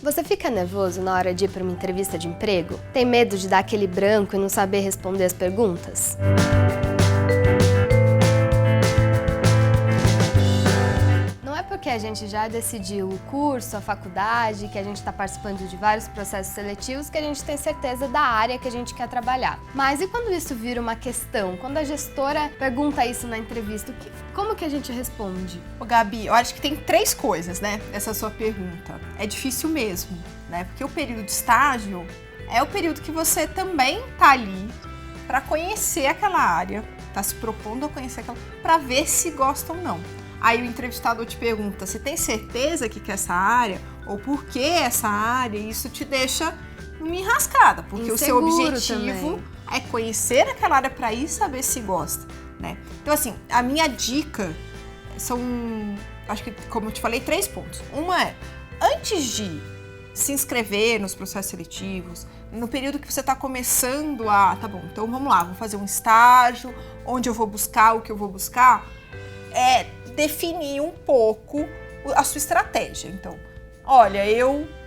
Você fica nervoso na hora de ir para uma entrevista de emprego? Tem medo de dar aquele branco e não saber responder as perguntas? Não é porque a gente já decidiu o curso, a faculdade, que a gente está participando de vários processos seletivos que a gente tem certeza da área que a gente quer trabalhar. Mas e quando isso vira uma questão? Quando a gestora pergunta isso na entrevista, como que a gente responde? Ô, Gabi, eu acho que tem 3 coisas, né, nessa sua pergunta. É difícil mesmo, né, porque o período de estágio é o período que você também tá ali para conhecer aquela área, tá se propondo a conhecer aquela, para ver se gosta ou não. Aí o entrevistador te pergunta, você tem certeza que quer essa área? Ou por que essa área? E isso te deixa numa enrascada, porque inseguro o seu objetivo também é conhecer aquela área para ir saber se gosta, né? Então, assim, a minha dica são, acho que, como eu te falei, 3 pontos. Uma é, antes de se inscrever nos processos seletivos, no período que você está começando tá bom, então vamos lá, vou fazer um estágio, onde eu vou buscar, o que eu vou buscar, definir um pouco a sua estratégia. Então, olha,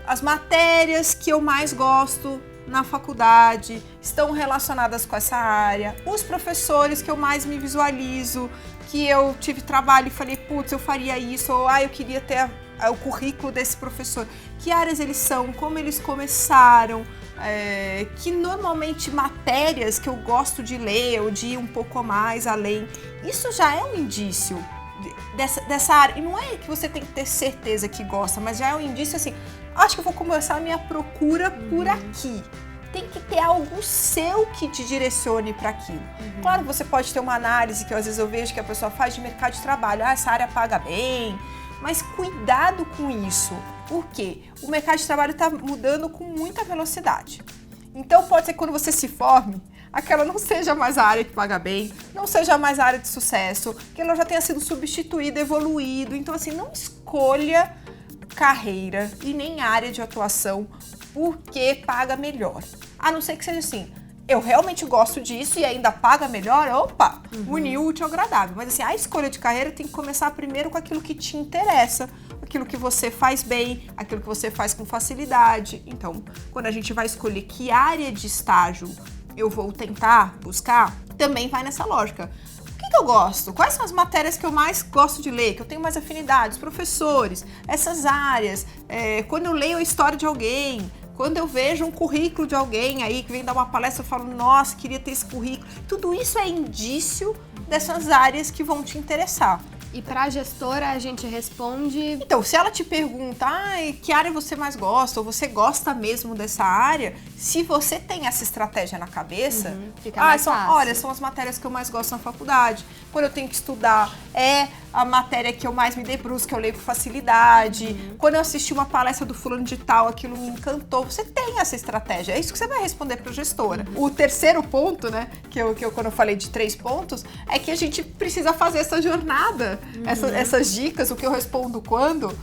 as matérias que eu mais gosto na faculdade estão relacionadas com essa área, os professores que eu mais me visualizo, que eu tive trabalho e falei, putz, eu faria isso, ou eu queria ter o currículo desse professor, que áreas eles são, como eles começaram, que normalmente matérias que eu gosto de ler ou de ir um pouco mais além, isso já é um indício dessa área. E não é que você tem que ter certeza que gosta, mas já é um indício assim, acho que eu vou começar a minha procura por aqui. Tem que ter algo seu que te direcione para aquilo. Claro, você pode ter uma análise que às vezes eu vejo que a pessoa faz de mercado de trabalho. Essa área paga bem, mas cuidado com isso. Por quê? O mercado de trabalho está mudando com muita velocidade. Então pode ser que quando você se forme, aquela não seja mais a área que paga bem, não seja mais a área de sucesso, que ela já tenha sido substituída, evoluído. Então, assim, não escolha carreira e nem área de atuação porque paga melhor. A não ser que seja assim, eu realmente gosto disso e ainda paga melhor, opa, unir o útil ao agradável. Mas assim, a escolha de carreira tem que começar primeiro com aquilo que te interessa, aquilo que você faz bem, aquilo que você faz com facilidade. Então, quando a gente vai escolher que área de estágio eu vou tentar buscar, também vai nessa lógica. O que eu gosto? Quais são as matérias que eu mais gosto de ler, que eu tenho mais afinidade? Os professores, essas áreas, quando eu leio a história de alguém, quando eu vejo um currículo de alguém aí que vem dar uma palestra, eu falo, nossa, queria ter esse currículo. Tudo isso é indício dessas áreas que vão te interessar. E para a gestora a gente responde... Então, se ela te pergunta, que área você mais gosta, ou você gosta mesmo dessa área, se você tem essa estratégia na cabeça, fica mais fácil. Olha, são as matérias que eu mais gosto na faculdade. Quando eu tenho que estudar, a matéria que eu mais me debruço, que eu leio com facilidade. Quando eu assisti uma palestra do fulano de tal, aquilo me encantou. Você tem essa estratégia. É isso que você vai responder para a gestora. O terceiro ponto, né, quando eu falei de 3 pontos, é que a gente precisa fazer essa jornada, essas dicas, o que eu respondo quando,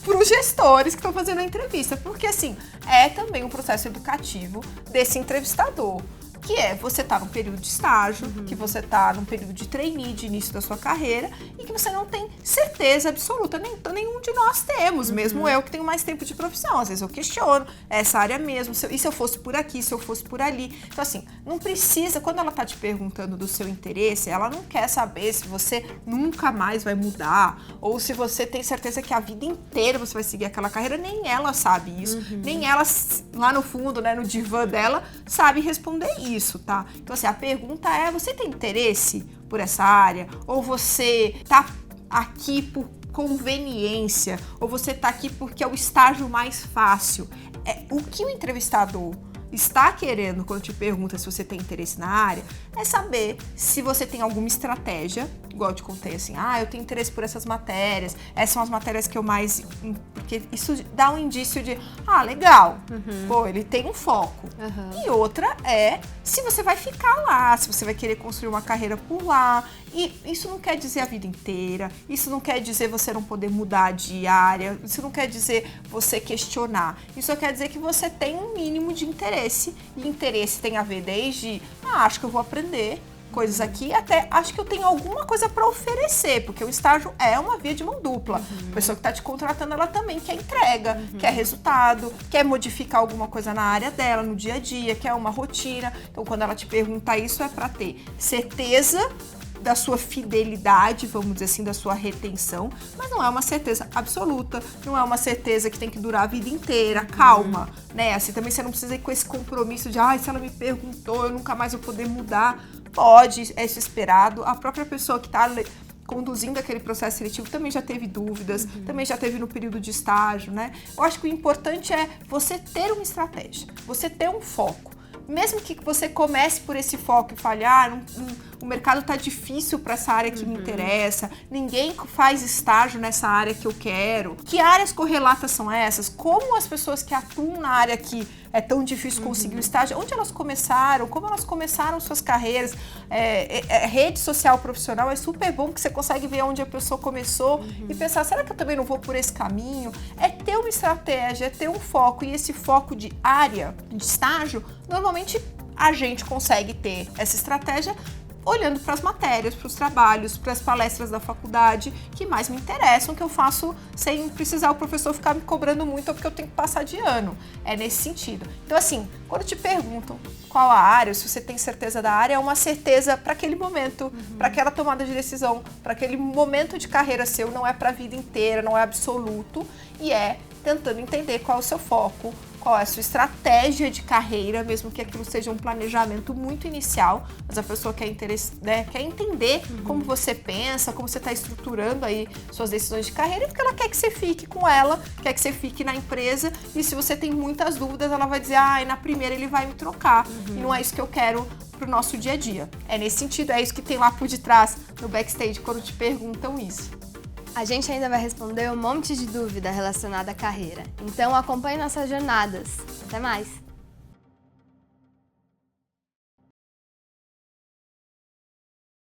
para os gestores que estão fazendo a entrevista. Porque, assim, é também um processo educativo desse entrevistador. Que você tá num período de estágio, que você tá num período de trainee, de início da sua carreira, e que você não tem certeza absoluta, nenhum de nós temos, mesmo eu que tenho mais tempo de profissão. Às vezes eu questiono, essa área mesmo, e se eu fosse por aqui, se eu fosse por ali. Então, assim, não precisa, quando ela tá te perguntando do seu interesse, ela não quer saber se você nunca mais vai mudar, ou se você tem certeza que a vida inteira você vai seguir aquela carreira, nem ela sabe isso, nem ela, lá no fundo, né, no divã dela, sabe responder isso. Tá? Então, assim, a pergunta é, você tem interesse por essa área? Ou você tá aqui por conveniência? Ou você tá aqui porque é o estágio mais fácil? O que o entrevistador está querendo, quando te pergunta se você tem interesse na área, é saber se você tem alguma estratégia, igual eu te contei, assim, eu tenho interesse por essas matérias, essas são as matérias que eu mais... Porque isso dá um indício de, legal, pô, ele tem um foco. E outra é se você vai ficar lá, se você vai querer construir uma carreira por lá. E isso não quer dizer a vida inteira, isso não quer dizer você não poder mudar de área, isso não quer dizer você questionar. Isso só quer dizer que você tem um mínimo de interesse. E interesse tem a ver desde, acho que eu vou aprender, coisas aqui, até acho que eu tenho alguma coisa para oferecer, porque o estágio é uma via de mão dupla. A pessoa que está te contratando, ela também quer entrega, quer resultado, quer modificar alguma coisa na área dela, no dia a dia, quer uma rotina. Então, quando ela te pergunta isso, é para ter certeza da sua fidelidade, vamos dizer assim, da sua retenção, mas não é uma certeza absoluta, não é uma certeza que tem que durar a vida inteira, calma, né? Assim, também você não precisa ir com esse compromisso de, se ela me perguntou, eu nunca mais vou poder mudar. Pode, é isso esperado. A própria pessoa que está conduzindo aquele processo seletivo também já teve dúvidas, também já teve no período de estágio, né? Eu acho que o importante é você ter uma estratégia, você ter um foco. Mesmo que você comece por esse foco e falhar, o mercado tá difícil para essa área que me interessa, ninguém faz estágio nessa área que eu quero. Que áreas correlatas são essas? Como as pessoas que atuam na área que é tão difícil conseguir o estágio, onde elas começaram, como elas começaram suas carreiras. Rede social profissional é super bom, que você consegue ver onde a pessoa começou e pensar, será que eu também não vou por esse caminho? É ter uma estratégia, é ter um foco, e esse foco de área, de estágio, normalmente a gente consegue ter essa estratégia olhando para as matérias, para os trabalhos, para as palestras da faculdade que mais me interessam, que eu faço sem precisar o professor ficar me cobrando muito ou porque eu tenho que passar de ano. É nesse sentido. Então, assim, quando te perguntam qual a área, se você tem certeza da área, é uma certeza para aquele momento, para aquela tomada de decisão, para aquele momento de carreira seu, não é para a vida inteira, não é absoluto, e é tentando entender qual é o seu foco, qual é a sua estratégia de carreira, mesmo que aquilo seja um planejamento muito inicial, mas a pessoa quer entender como você pensa, como você está estruturando aí suas decisões de carreira, porque ela quer que você fique com ela, quer que você fique na empresa, e se você tem muitas dúvidas, ela vai dizer, na primeira ele vai me trocar, e não é isso que eu quero pro nosso dia a dia. É nesse sentido, é isso que tem lá por detrás, no backstage, quando te perguntam isso. A gente ainda vai responder um monte de dúvida relacionada à carreira. Então acompanhe nossas jornadas. Até mais!